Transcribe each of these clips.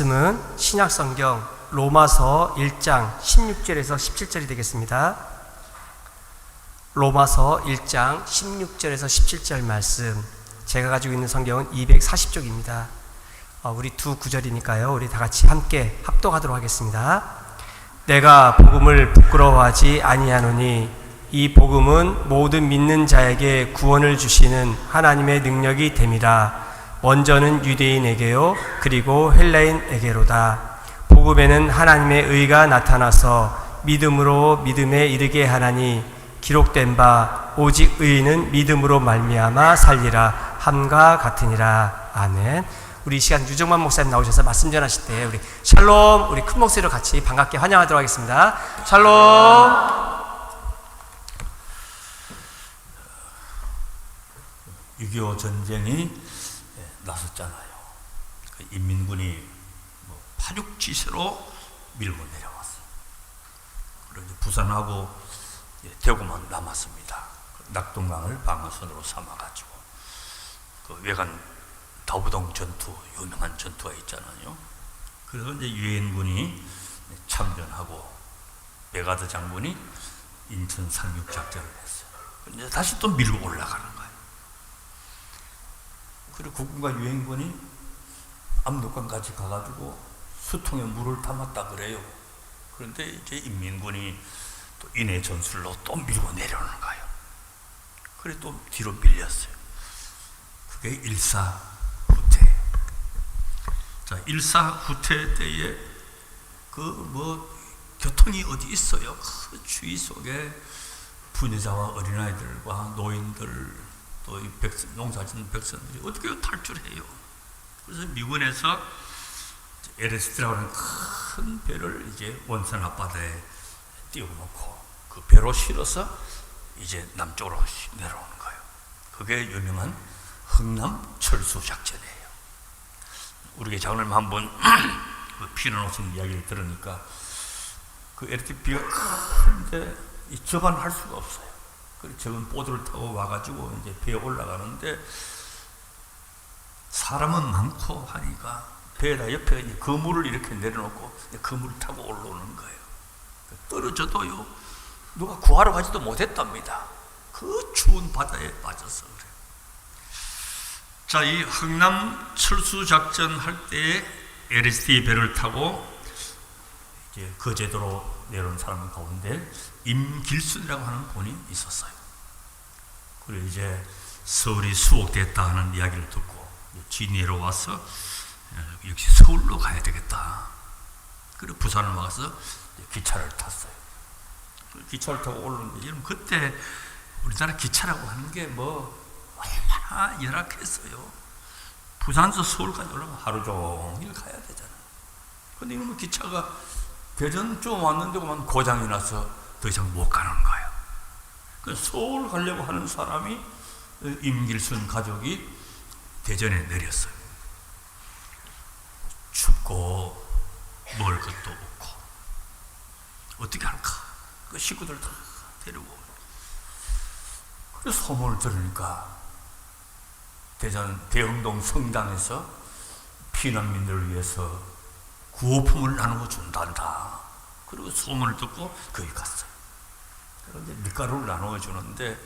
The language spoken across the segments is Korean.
말씀은 신약성경 로마서 1장 16절에서 17절이 되겠습니다. 로마서 1장 16절에서 17절 말씀, 제가 가지고 있는 성경은 240쪽입니다. 우리 두 구절이니까요, 우리 다 같이 함께 합독하도록 하겠습니다. 내가 복음을 부끄러워하지 아니하노니 이 복음은 모든 믿는 자에게 구원을 주시는 하나님의 능력이 됨이라. 먼저는 유대인에게요 그리고 헬라인에게로다. 복음에는 하나님의 의가 나타나서 믿음으로 믿음에 이르게 하나니 기록된 바 오직 의인은 믿음으로 말미암아 살리라 함과 같으니라. 아멘. 우리 이 시간 유정만 목사님 나오셔서 말씀 전하실 때 우리 샬롬, 우리 큰 목소리로 같이 반갑게 환영하도록 하겠습니다. 샬롬. 6.25 전쟁이 나섰잖아요. 인민군이 파륙지세로 밀고 내려왔어요. 그리고 부산하고 대구만 남았습니다. 낙동강을 방어선으로 삼아가지고 그 외관 더부동 전투, 유명한 전투가 있잖아요. 그래서 이제 유엔군이 참전하고 메가드 장군이 인천 상륙 작전을 했어요. 이제 다시 또 밀고 올라가는 거예요. 그리고 국군과 유엔군이 압록강까지 가가지고 수통에 물을 담았다 그래요. 그런데 이제 인민군이 또 인해 전술로 또 밀고 내려오는 거예요. 그래 또 뒤로 밀렸어요. 그게 일사후퇴. 자, 일사후퇴 때에 교통이 어디 있어요? 그 주위 속에 부녀자와 어린아이들과 노인들, 또 이 농사짓는 백성들이 어떻게 탈출해요? 그래서 미군에서 LSD라고 하는 큰 배를 이제 원산 앞바다에 띄워놓고 그 배로 실어서 이제 남쪽으로 내려오는 거예요. 그게 유명한 흥남 철수 작전이에요. 우리 장로님 한번 그 피난 오신 이야기를 들으니까 그 LSD 비가 큰데 접안할 수가 없어요. 그래서 적은 보드를 타고 와가지고 이제 배에 올라가는데 사람은 많고 하니까 배에다 옆에 이제 그물을 이렇게 내려놓고 그물을 타고 올라오는 거예요. 떨어져도요 누가 구하러 가지도 못했답니다. 그 추운 바다에 빠져서 그래요. 자, 이 흥남 철수 작전 할 때에 LSD 배를 타고 이제 거제도로 내려온 사람 가운데 임길순이라고 하는 분이 있었어요. 그리고 이제 서울이 수복됐다 하는 이야기를 듣고 진해로 와서 역시 서울로 가야 되겠다. 그리고 부산을 와서 기차를 탔어요. 기차를 타고 오르는데 여러분 그때 우리나라 기차라고 하는 게 얼마나 열악했어요. 부산에서 서울까지 올라가면 하루 종일 가야 되잖아요. 근데 이놈의 기차가 대전 좀 왔는데 그만 고장이 나서 더 이상 못 가는 거예요. 서울 가려고 하는 사람이 임길순 가족이 대전에 내렸어요. 춥고 먹을 것도 없고 어떻게 할까? 그 식구들 다 데리고. 그래서 소문을 들으니까 대전 대흥동 성당에서 피난민들을 위해서 구호품을 나누어 준단다. 그리고 소문을 듣고 거기 갔어요. 그런데 밀가루를 나누어 주는데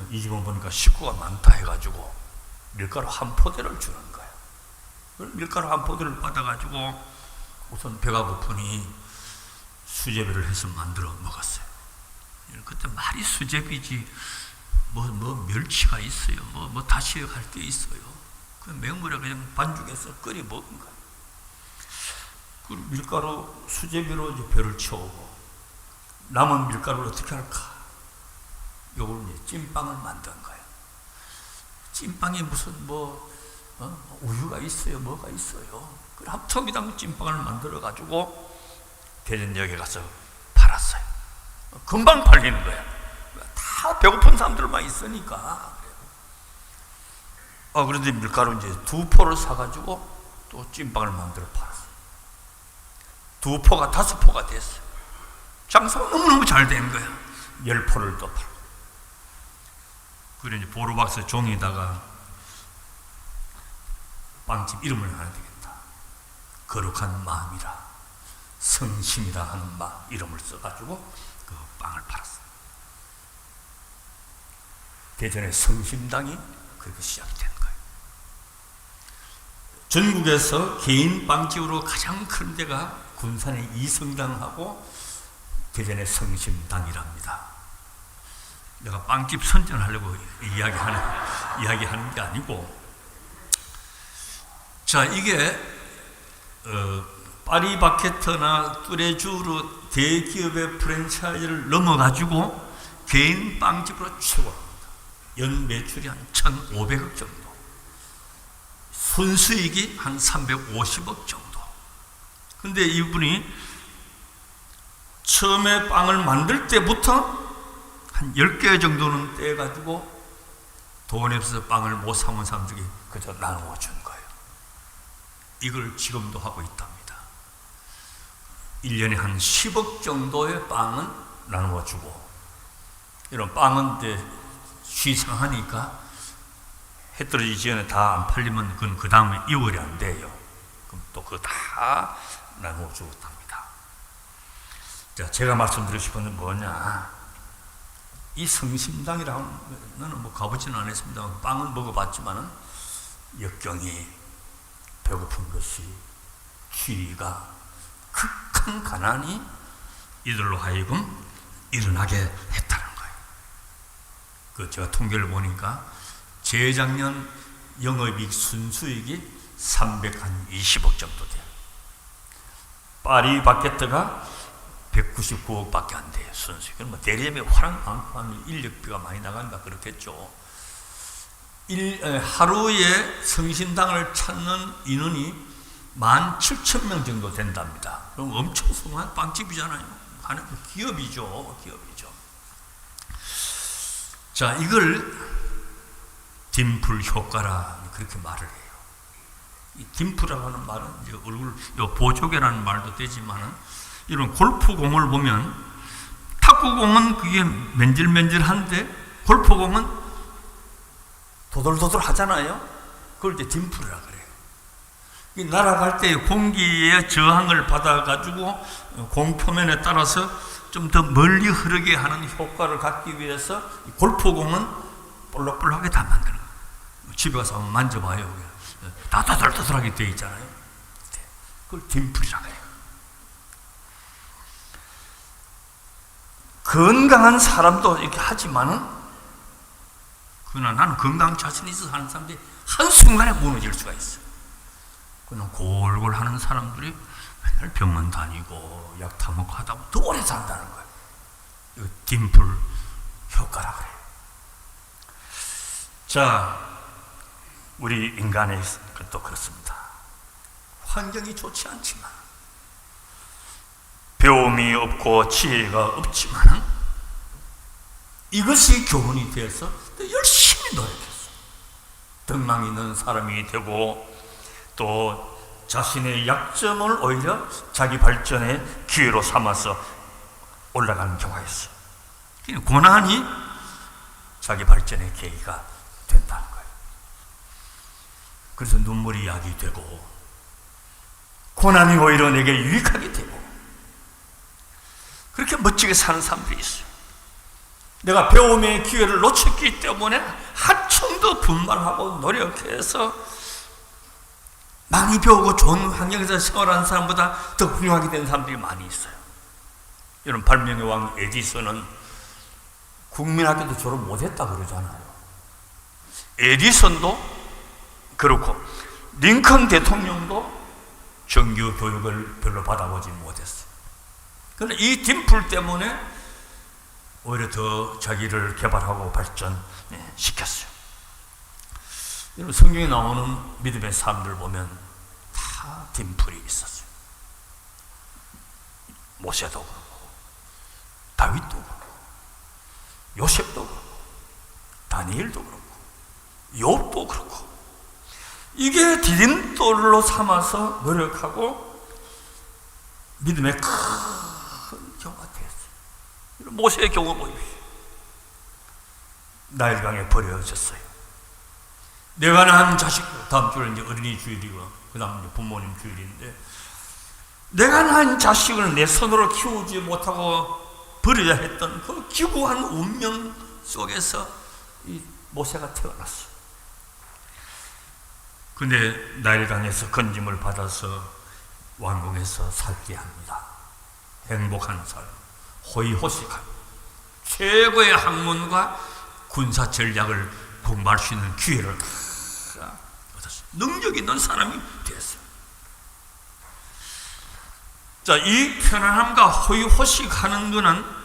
이 집은 보니까 식구가 많다 해가지고 밀가루 한 포대를 주는 거예요. 밀가루 한 포대를 받아가지고 우선 배가 고프니 수제비를 해서 만들어 먹었어요. 그때 말이 수제비지 멸치가 있어요. 다시 할 게 있어요. 그 맹물에 그냥 반죽해서 끓여 먹은 거예요. 그 밀가루 수제비로 이제 배를 채우고 남은 밀가루를 어떻게 할까? 요걸 이제 찐빵을 만든 거예요. 찐빵에 무슨 우유가 있어요, 뭐가 있어요. 그래 합성이당 찐빵을 만들어 가지고 대전역에 가서 팔았어요. 금방 팔리는 거야. 다 배고픈 사람들만 있으니까. 그런데 밀가루 이제 2포를 사가지고 또 찐빵을 만들어 팔았어요. 2포가 5포가 됐어요. 장사가 너무너무 잘 된 거야. 10포를 또 팔고. 그래 이제 보루박스 종이에다가 빵집 이름을 하나 되겠다. 거룩한 마음이라 성심이라 하는 이름을 써가지고 그 빵을 팔았어요. 대전의 성심당이 그렇게 시작된 거예요. 전국에서 개인 빵집으로 가장 큰 데가 군산의 이성당하고 대전의 성심당이랍니다. 내가 빵집 선전하려고 이야기하는 게 아니고, 자, 이게 파리바게트나 뚜레쥬르 대기업의 프랜차이즈를 넘어가지고 개인 빵집으로 최고합니다. 연 매출이 한 1,500억 정도, 순수익이 한 350억 정도. 근데 이분이 처음에 빵을 만들 때부터 한 10개 정도는 떼가지고 돈이 없어서 빵을 못 사온 사람들이 그저 나누어 준 거예요. 이걸 지금도 하고 있답니다. 1년에 한 10억 정도의 빵은 나누어 주고, 이런 빵은 이제 쉬상하니까 해 떨어지기 전에 다 안 팔리면 그건 그 다음에 2월이 안 돼요. 그럼 또 그거 다 나누어 주고 합니다. 자, 제가 말씀드리고 싶은 건 뭐냐, 이 성심당이라는 뭐 가보지는 않았습니다. 빵은 먹어봤지만은 역경이, 배고픈 것이, 추위가, 극한 가난이 이들로 하여금 일어나게 했다는 거예요. 그 제가 통계를 보니까 재작년 영업이익 순수익이 320억 정도 돼요. 파리바게뜨가 199억밖에 안 돼요, 순수익. 그럼 뭐 대리점에 화랑 인력비가 많이 나간다 그렇겠죠. 하루에 성심당을 찾는 인원이 17,000명 정도 된답니다. 그럼 엄청 숭한 빵집이잖아요. 하는 기업이죠. 자, 이걸 딤플 효과라 그렇게 말을 해요. 이 딤플이라고 하는 말은 이제 얼굴 보조개라는 말도 되지만은, 이런 골프공을 보면 탁구공은 그게 맨질맨질한데 골프공은 도돌도돌 하잖아요. 그걸 이제 딤플이라 그래요. 이 날아갈 때 공기의 저항을 받아가지고 공 표면에 따라서 좀 더 멀리 흐르게 하는 효과를 갖기 위해서 골프공은 볼록볼록하게 다 만드는 거예요. 집에 가서 한번 만져봐요. 다 도돌도돌하게 되어 있잖아요. 그걸 딤플이라고 해요. 건강한 사람도 이렇게 하지만은, 그러나 나는 건강 자신이 있어서 하는 사람들이 한순간에 무너질 수가 있어요. 그냥 골골 하는 사람들이 맨날 병원 다니고 약 타먹고 하다 보면 더 오래 산다는 거예요. 이거 딤플 효과라 그래요. 자, 우리 인간의 것도 그렇습니다. 환경이 좋지 않지만, 배움이 없고 지혜가 없지만 이것이 교훈이 되어서 또 열심히 노력했어요. 덕망 있는 사람이 되고, 또 자신의 약점을 오히려 자기 발전의 기회로 삼아서 올라가는 경우가 있어요. 고난이 자기 발전의 계기가 된다는 거예요. 그래서 눈물이 약이 되고, 고난이 오히려 내게 유익하게 되고, 그렇게 멋지게 사는 사람들이 있어요. 내가 배움의 기회를 놓쳤기 때문에 한층 더 분발하고 노력해서 많이 배우고 좋은 환경에서 생활하는 사람보다 더 훌륭하게 된 사람들이 많이 있어요. 여러분, 발명의 왕 에디슨은 국민학교도 졸업 못했다 그러잖아요. 에디슨도 그렇고, 링컨 대통령도 정규 교육을 별로 받아보지 못했어요. 그런데 이 딤플 때문에 오히려 더 자기를 개발하고 발전시켰어요. 여러분, 성경에 나오는 믿음의 사람들 보면 다 딤플이 있었어요. 모세도 그렇고, 다윗도 그렇고, 요셉도 그렇고, 다니엘도 그렇고, 욥도 그렇고, 이게 디딤돌로 삼아서 노력하고 믿음의 큰 경우가 되었어요. 모세의 경우 보십시오. 나일강에 버려졌어요. 내가 낳은 자식, 다음 주에 이제 어린이 주일이고, 그 다음 이제 부모님 주일인데, 내가 낳은 자식을 내 손으로 키우지 못하고 버려야 했던 그 기구한 운명 속에서 이 모세가 태어났어. 근데 나일강에서 건짐을 받아서 왕궁에서 살게 합니다. 행복한 삶, 호의호식한 최고의 학문과 군사 전략을 공부할 수 있는 기회를 얻었어요. 능력 있는 사람이 됐어요. 자, 이 편안함과 호의호식하는 거는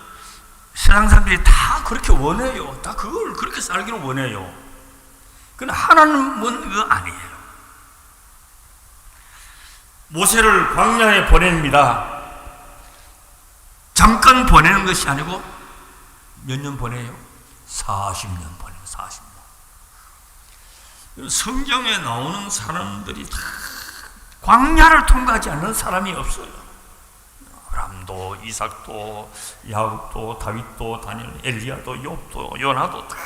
세상 사람들이 다 그렇게 원해요. 다 그걸 그렇게 살기를 원해요. 그러나 하나님은 그거 아니에요. 모세를 광야에 보냅니다. 잠깐 보내는 것이 아니고 몇 년 보내요? 40년 보내요. 40년. 성경에 나오는 사람들이 다 광야를 통과하지 않는 사람이 없어요. 아브람도, 이삭도, 야곱도, 다윗도, 다니엘, 엘리야도, 욥도, 요나도 다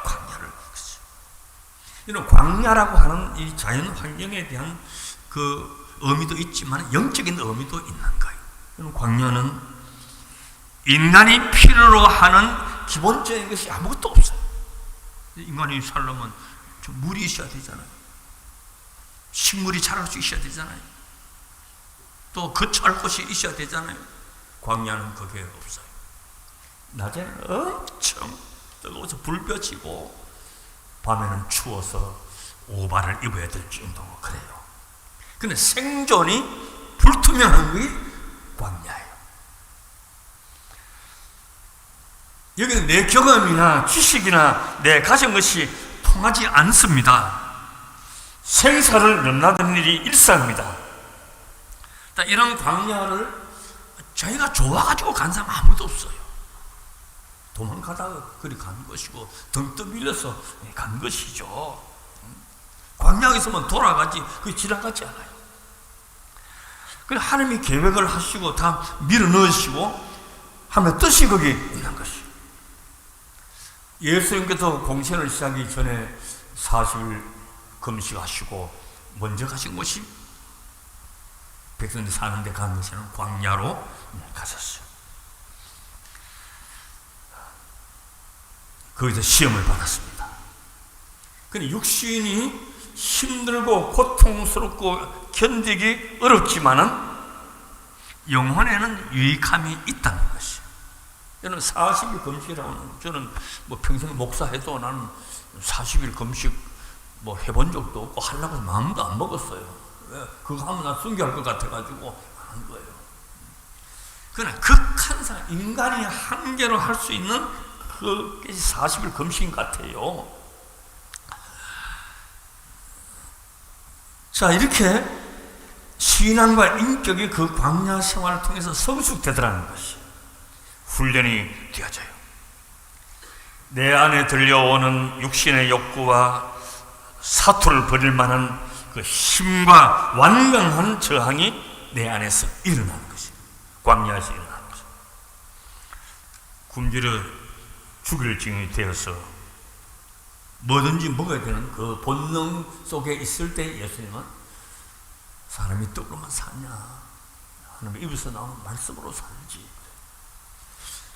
광야를 갔어요. 이런 광야라고 하는 이 자연 환경에 대한 그 의미도 있지만 영적인 의미도 있는 거예요. 이런 광야는 인간이 필요로 하는 기본적인 것이 아무것도 없어요. 인간이 살려면 좀 물이 있어야 되잖아요. 식물이 자랄 수 있어야 되잖아요. 또 거처할 곳이 있어야 되잖아요. 광야는 그게 없어요. 낮에는 엄청 뜨거워서 불볕이고 밤에는 추워서 오발을 입어야 될 정도고 그래요. 근데 생존이 불투명한 게 광야예요. 여기는 내 경험이나 지식이나 내 가진 것이 통하지 않습니다. 생사를 넘나드는 일이 일상입니다. 이런 광야를 자기가 좋아가지고 간 사람 아무도 없어요. 도망가다가 그리 간 것이고 등 떠밀려서 간 것이죠. 광야에 있으면 돌아가지 그게 지나가지 않아요. 그래 하나님이 계획을 하시고 다 밀어넣으시고 하면 뜻이 거기 있는 것이에요. 예수님께서 공생을 시작하기 전에 40일 금식하시고 먼저 가신 곳이 백성들이 사는 데 가는 것에는 광야로 가셨어요. 거기서 시험을 받았습니다. 근데 육신이 힘들고 고통스럽고 견디기 어렵지만은 영혼에는 유익함이 있다는 것이에요. 저는 40일 금식이라고는 저는 뭐 평생 목사해도 나는 40일 금식 뭐 해본 적도 없고 하려고 마음도 안 먹었어요. 왜? 그거 하면 나 순교할 것 같아가지고 하는 거예요. 그러나 극한 사 인간이 한계로 할 수 있는 그게 40일 금식 같아요. 자, 이렇게 신앙과 인격이 그 광야 생활을 통해서 성숙되더라는 것이 훈련이 되어져요. 내 안에 들려오는 육신의 욕구와 사투를 벌일 만한 그 힘과 완강한 저항이 내 안에서 일어나는 것이 광야에서 일어나는 것이 굶주려 죽일 징이 되어서 뭐든지 먹어야 되는 그 본능 속에 있을 때 예수님은 사람이 떡으로만 사냐 하나님의 입에서 나오는 말씀으로 살지.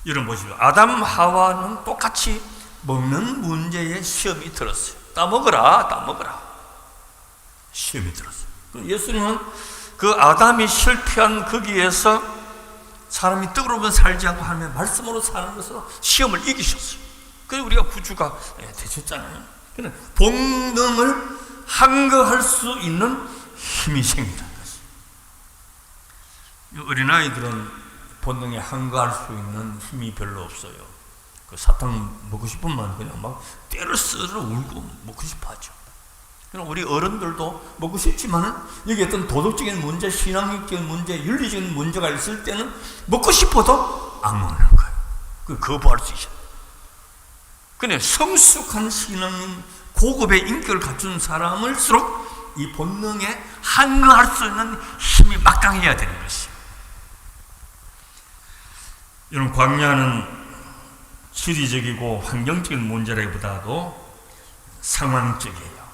여러분 보시죠. 아담 하와는 똑같이 먹는 문제에 시험이 들었어요. 따 먹어라, 따 먹어라. 시험이 들었어요. 예수님은 그 아담이 실패한 거기에서 사람이 떡으로만 살지 않고 하나님의 말씀으로 사는 것으로 시험을 이기셨어요. 그래서 우리가 구주가 되셨잖아요. 그런데 본능을 항거할 수 있는 힘이 생기는 것이에요. 어린아이들은 본능에 항거할 수 있는 힘이 별로 없어요. 그 사탕 먹고 싶으면 그냥 막 때를 쓰러 울고 먹고 싶어 하죠. 그럼 우리 어른들도 먹고 싶지만은 여기 어떤 도덕적인 문제, 신앙적인 문제, 윤리적인 문제가 있을 때는 먹고 싶어도 안 먹는 거예요. 그 거부할 수 있어요. 근데 성숙한 신앙인 고급의 인격을 갖춘 사람일수록 이 본능에 항거할 수 있는 힘이 막강해야 되는 것이에요. 이런 광야는 지리적이고 환경적인 문제라기보다도 상황적이에요.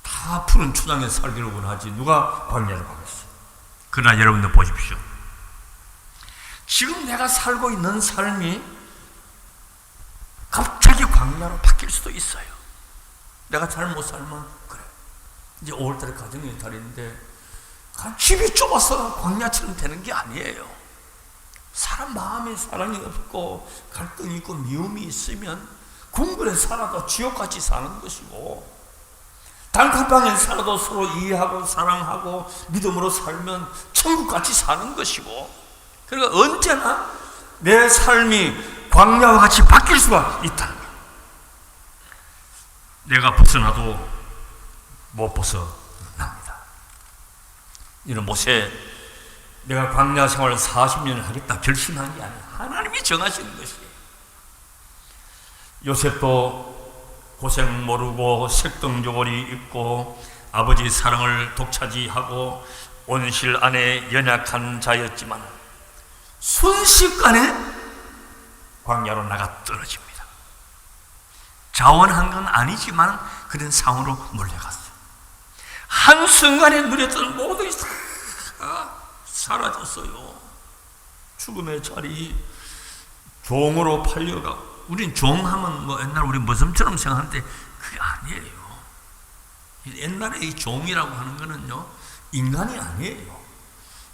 다 다 푸른 초장에 살기를 원하지 누가 광야를 가겠어. 그러나 여러분들 보십시오. 지금 내가 살고 있는 삶이 갑자기 광야로 바뀔 수도 있어요. 내가 잘 못 살면 그래. 이제 5월달에 가정의 달인데 집이 좁아서 광야처럼 되는 게 아니에요. 사람 마음에 사랑이 없고 갈등이 있고 미움이 있으면 궁궐에 살아도 지옥같이 사는 것이고, 단칸방에 살아도 서로 이해하고 사랑하고 믿음으로 살면 천국같이 사는 것이고, 그러니까 언제나 내 삶이 광야와 같이 바뀔 수가 있다는 거예요. 내가 벗어나도 못 벗어납니다. 이런 모세, 내가 광야 생활을 40년을 하겠다 결심한 게 아니에요. 하나님이 정하시는 것이에요. 요셉도 고생 모르고 색동저고리 입고 아버지 사랑을 독차지하고 온실 안에 연약한 자였지만 순식간에 광야로 나가 떨어집니다. 자원한 건 아니지만 그런 상으로 몰려갔어요. 한순간에 누렸던 모든 것이 다 사라졌어요. 죽음의 자리, 종으로 팔려가. 우린 종하면 뭐 옛날 우리 머슴처럼 생각하는데 그게 아니에요. 옛날에 이 종이라고 하는 거는요, 인간이 아니에요.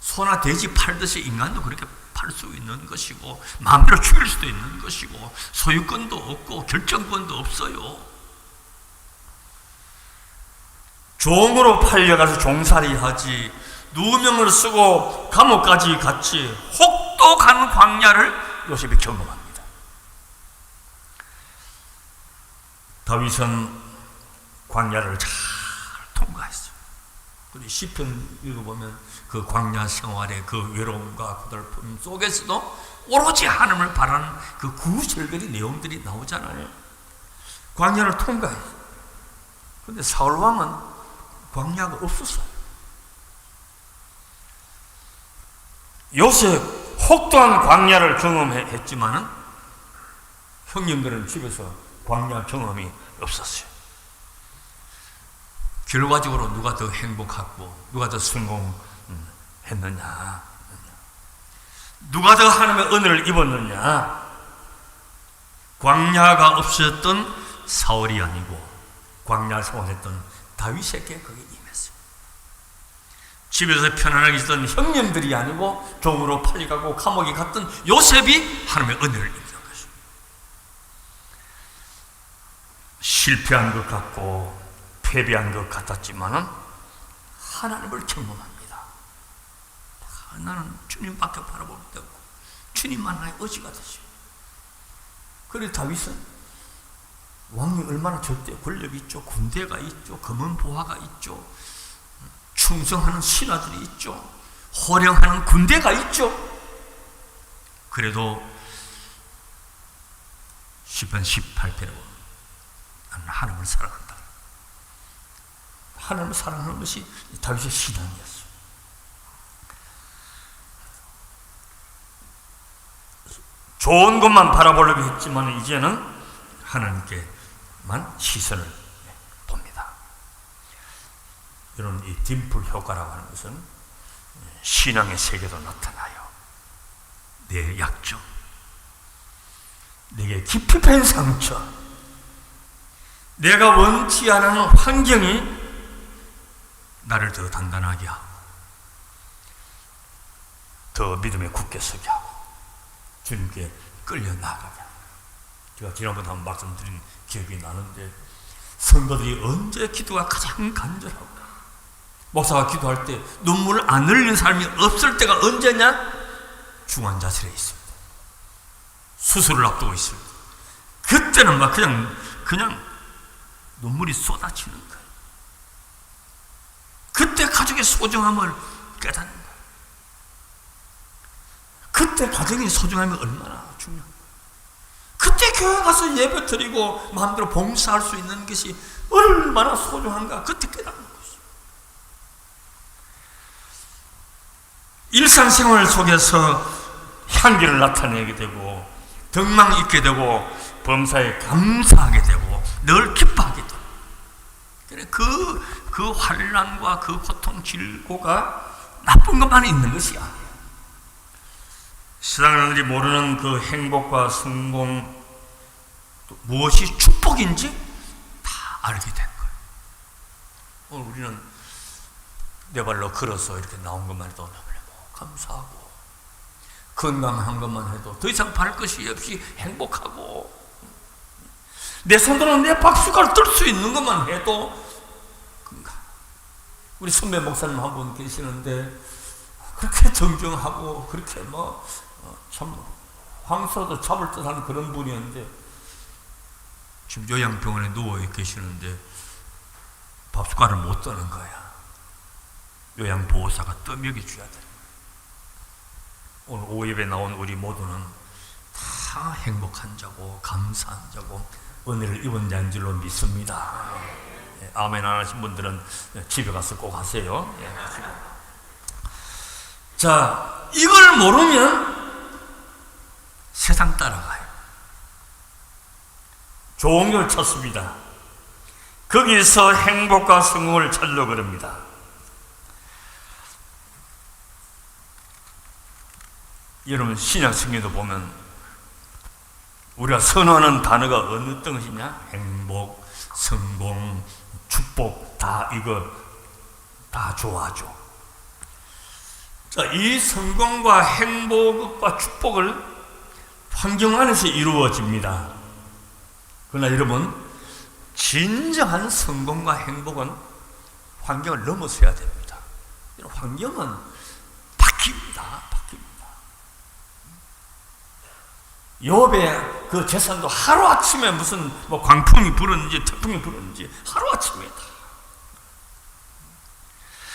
소나 돼지 팔듯이 인간도 그렇게 팔 수 있는 것이고, 마음대로 죽일 수도 있는 것이고, 소유권도 없고 결정권도 없어요. 종으로 팔려가서 종살이 하지, 누명을 쓰고 감옥까지 갔지, 혹독한 광야를 요셉이 경험합니다. 다윗은 광야를 잘 통과했어요. 우리 시편 읽어보면 그 광야 생활의 그 외로움과 고달픔 속에서도 오로지 하나님을 바라는 그 구절거리 내용들이 나오잖아요. 광야를 통과했어요. 그런데 사울왕은 광야가 없었어요. 요셉 혹독한 광야를 경험했지만은 형님들은 집에서 광야 경험이 없었어요. 결과적으로 누가 더 행복하고 누가 더 성공했느냐, 누가 더 하나님의 은혜를 입었느냐, 광야가 없었던 사울이 아니고 광야 생활했던 다윗에게 그게 임했어요. 집에서 편안하게 있던 형님들이 아니고 종으로 팔려가고 감옥에 갔던 요셉이 하나님의 은혜를 입는 것입니다. 실패한 것 같고 패배한 것 같았지만은 하나님을 경험합니다. 나는 주님밖에 바라볼 데 없고 주님만 나의 의지가 되시고. 그래서 다윗은 왕이 얼마나 절대 권력이 있죠, 군대가 있죠, 검은 보화가 있죠, 충성하는 신하들이 있죠, 호령하는 군대가 있죠. 그래도 시편 18편에 보면 나는 하나님을 사랑한다. 하나님을 사랑하는 것이 다윗의 신앙이었어요. 좋은 것만 바라보려고 했지만 이제는 하나님께만 시선을 봅니다. 이런 이 딤플 효과라고 하는 것은 신앙의 세계도 나타나요. 내 약점, 내게 깊이 팬 상처, 내가 원치 않은 환경이 나를 더 단단하게 하고 더 믿음에 굳게 서게 하고 주님께 끌려 나가게 하고. 제가 지난번에 한번 말씀드린 기억이 나는데, 성도들이 언제 기도가 가장 간절하고 목사가 기도할 때 눈물을 안 흘리는 사람이 없을 때가 언제냐? 중환자실에 있습니다. 수술을 앞두고 있을 때. 그때는 막 그냥 눈물이 쏟아지는 거예요. 그때 가족의 소중함을 깨닫는 거예요. 그때 가정의 소중함이 얼마나 중요해요. 그때 교회 가서 예배 드리고 마음대로 봉사할 수 있는 것이 얼마나 소중한가, 그때 깨닫는 것이죠. 일상생활 속에서 향기를 나타내게 되고 덕망 있게 되고 범사에 감사하게 되고 늘 기뻐하게 되고, 그 환난과 그 고통, 질고가 나쁜 것만 있는 것이 아니에요. 세상 사람들이 모르는 그 행복과 성공, 또 무엇이 축복인지 다 알게 된 거예요. 오늘 우리는 내 발로 걸어서 이렇게 나온 것만 해도 너무너무 감사하고, 건강한 것만 해도 더 이상 바랄 것이 없이 행복하고, 내 손으로 내 박수가를 뜰 수 있는 것만 해도 건강. 우리 선배 목사님 한 분 계시는데 그렇게 정정하고 그렇게 참 황소도 잡을 듯한 그런 분이었는데 지금 요양병원에 누워 계시는데 밥숟가락을 못 떠는 거야. 요양보호사가 떠먹여 줘야 돼. 오늘 오예배 나온 우리 모두는 다 행복한 자고 감사한 자고 은혜를 입은 자인 줄로 믿습니다. 아멘 안 하신 분들은 집에 가서 꼭 하세요. 자, 이걸 모르면 세상 따라가요. 종을 찾습니다. 거기서 행복과 성공을 찾으려고 그럽니다. 여러분 신약 성경도 보면 우리가 선호하는 단어가 어느 것이냐? 행복, 성공, 축복, 이거 다 좋아하죠. 자, 이 성공과 행복과 축복을 환경 안에서 이루어집니다. 그러나 여러분, 진정한 성공과 행복은 환경을 넘어서야 됩니다. 환경은 바뀝니다. 욥의 그 재산도 하루아침에 무슨 광풍이 불었는지 태풍이 불었는지 하루아침에 다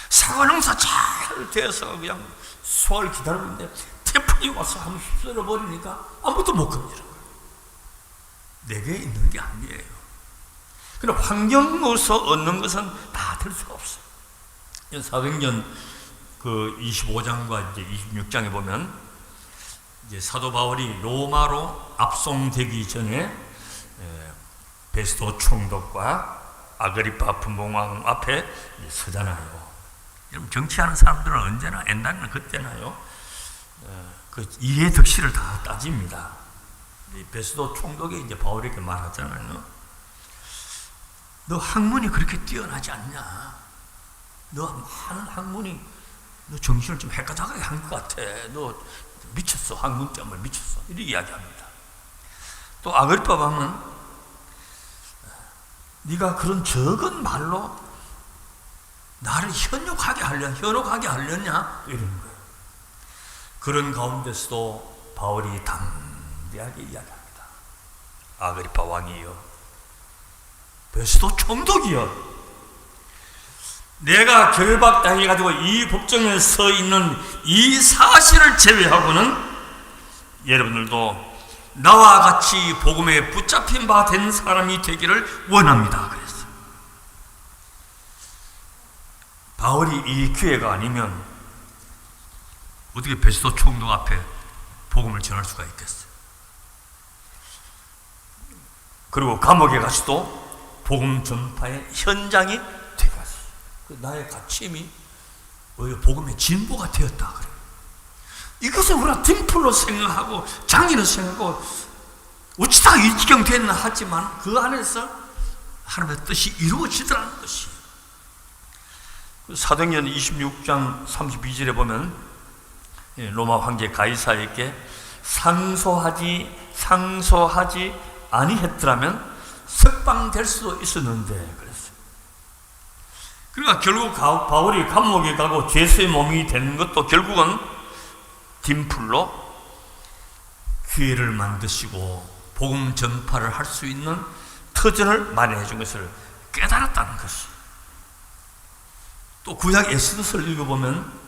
사과농사 잘 돼서 그냥 수확을 기다리고 있는데 태풍이 와서 한번 휩쓸어 버리니까 아무도 못 건드려. 내게 있는 게 아니에요. 그러나 환경으로서 얻는 것은 다 될 수가 없어요. 사도행전 그 25장과 이제 26장에 보면 이제 사도 바울이 로마로 압송되기 전에 베스도 총독과 아그리파 분봉왕 앞에 서잖아요. 여러분 정치하는 사람들은 언제나 옛날에는 그때나요. 그 이해 득실을 다 따집니다. 베스도 총독이 이제 바울에게 말하잖아요. 너 학문이 그렇게 뛰어나지 않냐? 너 하는 학문이 너 정신을 좀 헷갈하게 한 것 같아. 너 미쳤어. 학문 때문에 미쳤어. 이렇게 이야기합니다. 또 아그리파 왕은 네가 그런 적은 말로 나를 현혹하게 하려냐? 이러는 거예요. 그런 가운데서도 바울이 담대하게 이야기합니다. 아그리파 왕이여, 베스도 총독이여, 내가 결박당해가지고 이 법정에 서 있는 이 사실을 제외하고는 여러분들도 나와 같이 복음에 붙잡힌 바 된 사람이 되기를 원합니다. 그랬어요. 바울이 이 기회가 아니면 어떻게 베스도 총독 앞에 복음을 전할 수가 있겠어요? 그리고 감옥에 가서도 복음 전파의 현장이 되었어요. 나의 가침이 복음의 진보가 되었다 그래요. 이것을 우리가 딤플로 생각하고 장애로 생각하고 어찌다 이 지경 됐나 하지만 그 안에서 하나님의 뜻이 이루어지더라는 것이. 사도행전 26장 32절에 보면 로마 황제 가이사에게 상소하지 아니했더라면 석방될 수도 있었는데 그랬어요. 그러니까 결국 바울이 감옥에 가고 죄수의 몸이 되는 것도 결국은 딤플로 기회를 만드시고 복음 전파를 할 수 있는 터전을 마련해 준 것을 깨달았다는 것이. 또 구약 에스더서를 읽어보면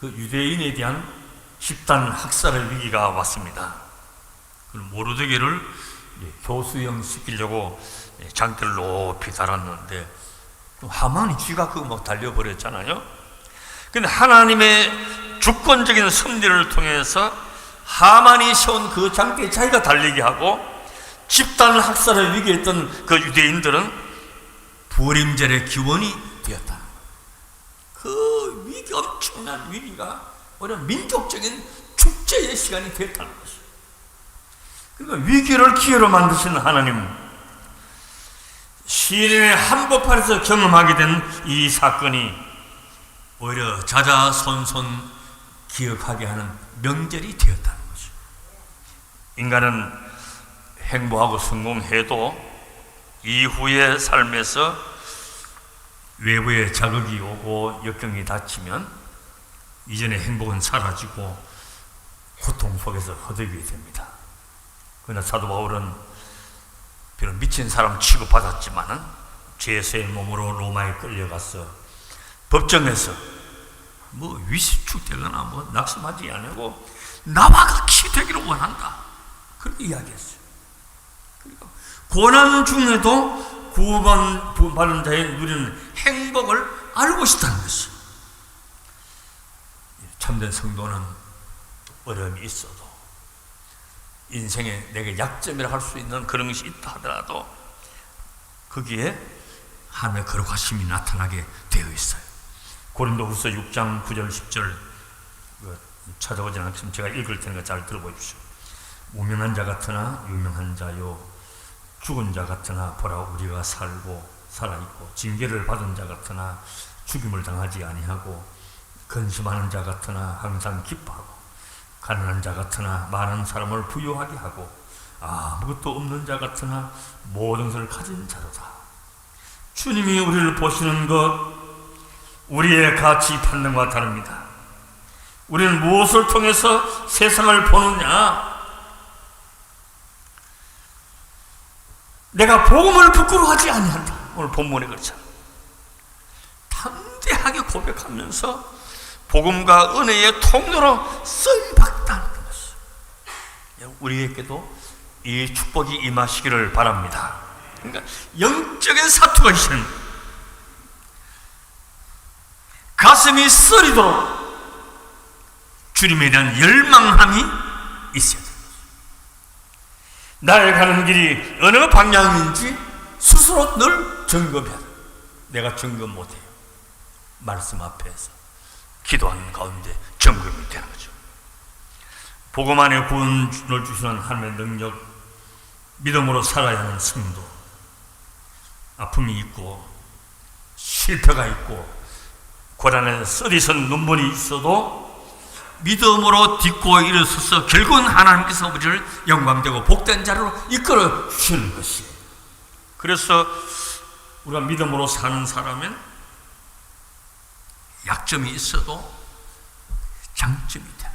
그 유대인에 대한 집단 학살의 위기가 왔습니다. 모르드게를 교수형 시키려고 장대를 높이 달았는데 하만이 쥐가 그거 막 달려버렸잖아요. 근데 하나님의 주권적인 섭리를 통해서 하만이 세운 그 장대에 자기가 달리게 하고 집단 학살의 위기에 있던 그 유대인들은 부림절의 기원이 되었다. 그 위기, 엄청난 위기가 오히려 민족적인 축제의 시간이 되었다는 것이죠. 그러니까 위기를 기회로 만드신 하나님, 시인의 한복판에서 경험하게 된 이 사건이 오히려 자자손손 기억하게 하는 명절이 되었다는 거죠. 인간은 행복하고 성공해도 이후의 삶에서 외부의 자극이 오고 역경이 닥치면 이전의 행복은 사라지고 고통 속에서 허덕이게 됩니다. 그러나 사도 바울은 비록 미친 사람 취급받았지만은 죄의 몸으로 로마에 끌려가서 법정에서 뭐 위축되거나 뭐 낙심하지 않고 나와 같이 되기를 원한다, 그렇게 이야기했어요. 그리고 고난 중에도 구원받은 자의 누리는 행복을 알고 싶다는 것이요. 참된 성도는 어려움이 있어도 인생에 내게 약점이라 할 수 있는 그런 것이 있다 하더라도 거기에 하나님의 거룩하심이 나타나게 되어 있어요. 고린도후서 6장 9절 10절 찾아오지 않지만 제가 읽을 테니까 잘 들어보십시오. 무명한 자 같으나 유명한 자요, 죽은 자 같으나 보라 우리가 살고 살아있고, 징계를 받은 자 같으나 죽임을 당하지 아니하고, 근심하는 자 같으나 항상 기뻐하고, 가난한 자 같으나 많은 사람을 부유하게 하고, 아무것도 없는 자 같으나 모든 것을 가진 자로다. 주님이 우리를 보시는 것, 우리의 가치 판단과 다릅니다. 우리는 무엇을 통해서 세상을 보느냐? 내가 복음을 부끄러워하지 아니한다. 오늘 본문에 그렇잖아. 담대하게 고백하면서 복음과 은혜의 통로로 쓰임받다는 것이, 우리에게도 이 축복이 임하시기를 바랍니다. 그러니까 영적인 사투가 있으면 가슴이 쓰리도록 주님에 대한 열망함이 있어야 됩니다. 나의 가는 길이 어느 방향인지 스스로 늘 점검해야 돼요. 내가 점검 못해요. 말씀 앞에서 기도하는 가운데 점검이 되는 거죠. 복음 안에 구원을 주시는 하나님의 능력, 믿음으로 살아야 하는 성도, 아픔이 있고 실패가 있고 고난에 쓰리선 눈물이 있어도 믿음으로 딛고 일어서서 결국은 하나님께서 우리를 영광되고 복된 자로 이끌어 주시는 것이에요. 그래서 우리가 믿음으로 사는 사람은 약점이 있어도 장점이 돼요.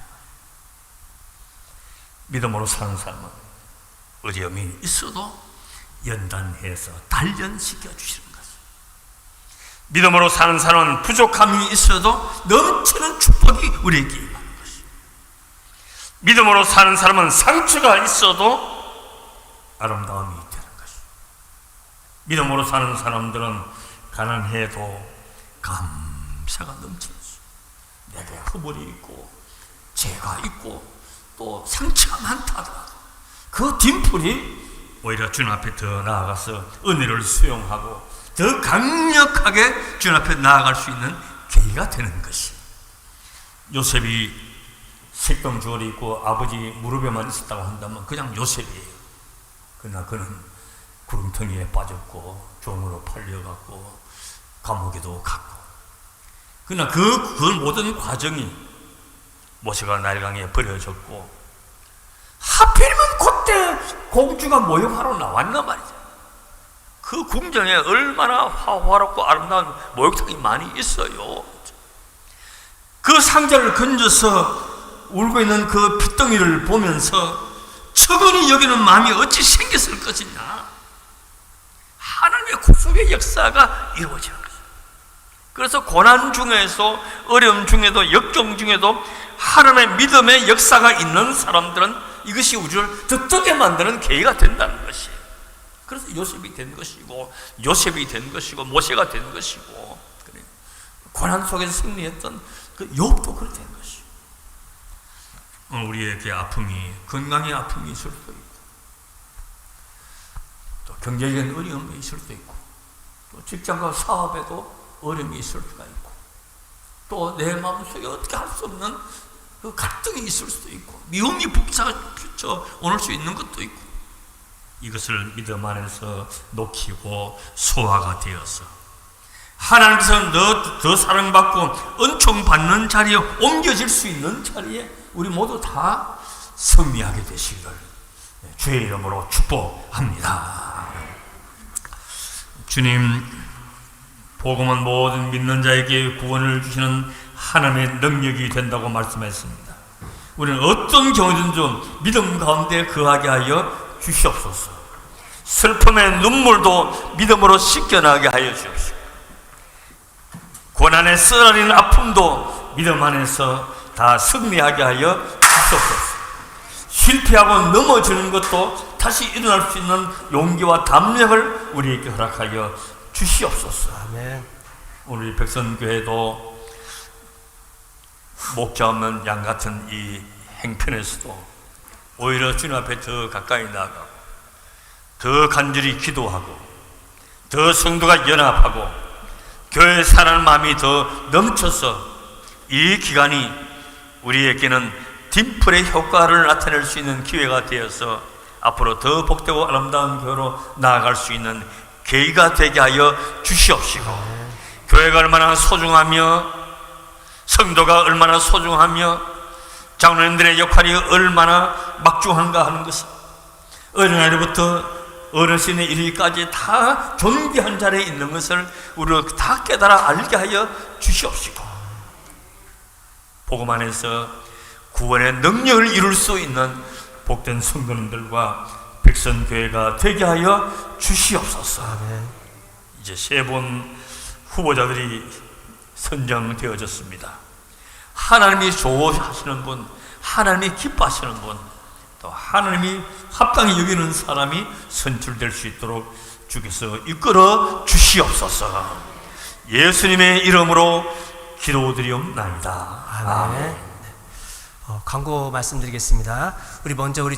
믿음으로 사는 사람은 어려움이 있어도 연단해서 단련시켜 주시는 것이에요. 믿음으로 사는 사람은 부족함이 있어도 넘치는 축복이 우리에게 임하는 것이에요. 믿음으로 사는 사람은 상처가 있어도 아름다움이 되는 것이에요. 믿음으로 사는 사람들은 가난해도 감사가 넘치는 것이에요. 내게 허물이 있고 죄가 있고 또 상처가 많다 하더라도 그 뒷풀이 오히려 주님 앞에 더 나아가서 은혜를 수용하고 더 강력하게 주님 앞에 나아갈 수 있는 계기가 되는 것이, 요셉이 색동주얼이 있고 아버지 무릎에만 있었다고 한다면 그냥 요셉이에요. 그러나 그는 구름텅이에 빠졌고 종으로 팔려갔고 감옥에도 갔고, 그러나 그 모든 과정이 모세가 나일강에 버려졌고 하필이면 그때 공주가 모욕하러 나왔단 말이죠. 그 궁정에 얼마나 화려하고 아름다운 목욕탕이 많이 있어요. 그 상자를 건져서 울고 있는 그 핏덩이를 보면서 처근히 여기는 마음이 어찌 생겼을 것이냐. 하나님의 구속의 역사가 이루어지는 거예요. 그래서 고난 중에서 어려움 중에도 역경 중에도 하나님의 믿음의 역사가 있는 사람들은 이것이 우리를 더 뜨게 만드는 계기가 된다는 것이에요. 그래서 요셉이 된 것이고 요셉이 된 것이고 모세가 된 것이고, 그래. 고난 속에서 승리했던 그 욥도 그렇게 된 것이에요. 우리에게 아픔이, 건강의 아픔이 있을 수도 있고 또 경제적인 어려움이 있을 수도 있고 또 직장과 사업에도 어려움이 있을 수가 있고, 또 내 마음속에 어떻게 할 수 없는 그 갈등이 있을 수도 있고, 미움이 북차져 오를 수 있는 것도 있고, 이것을 믿음 안에서 녹이고 소화가 되어서 하나님께서 더 사랑받고 은총 받는 자리에 옮겨질 수 있는 자리에 우리 모두 다 승리하게 되시기를 주의 이름으로 축복합니다. 주님, 복음은 모든 믿는 자에게 구원을 주시는 하나님의 능력이 된다고 말씀했습니다. 우리는 어떤 경우든지 믿음 가운데 거하게 하여 주시옵소서. 슬픔의 눈물도 믿음으로 씻겨나게 하여 주옵소서. 고난의 쓰라린 아픔도 믿음 안에서 다 승리하게 하여 주옵소서. 실패하고 넘어지는 것도 다시 일어날 수 있는 용기와 담력을 우리에게 허락하여 주시옵소서. 아멘. 우리 백선교회도 목자 없는 양 같은 이 행편에서도 오히려 주님 앞에 더 가까이 나아가고, 더 간절히 기도하고, 더 성도가 연합하고, 교회 사랑하는 마음이 더 넘쳐서 이 기간이 우리에게는 딤플의 효과를 나타낼 수 있는 기회가 되어서 앞으로 더 복되고 아름다운 교회로 나아갈 수 있는 계기가 되게 하여 주시옵시고, 교회가 얼마나 소중하며 성도가 얼마나 소중하며 장로님들의 역할이 얼마나 막중한가 하는 것을 어린아이부터 어르신의 이르기까지 다 존귀한 자리에 있는 것을 우리가 다 깨달아 알게 하여 주시옵시고, 복음 안에서 구원의 능력을 이룰 수 있는 복된 성도님들과 백선교회가 되게 하여 주시옵소서. 아멘. 이제 세 분 후보자들이 선정되어졌습니다. 하나님이 좋아하시는 분, 하나님이 기뻐하시는 분, 또 하나님이 합당히 여기는 사람이 선출될 수 있도록 주께서 이끌어 주시옵소서. 예수님의 이름으로 기도드리옵나이다. 아멘. 광고 말씀드리겠습니다. 우리 먼저 우리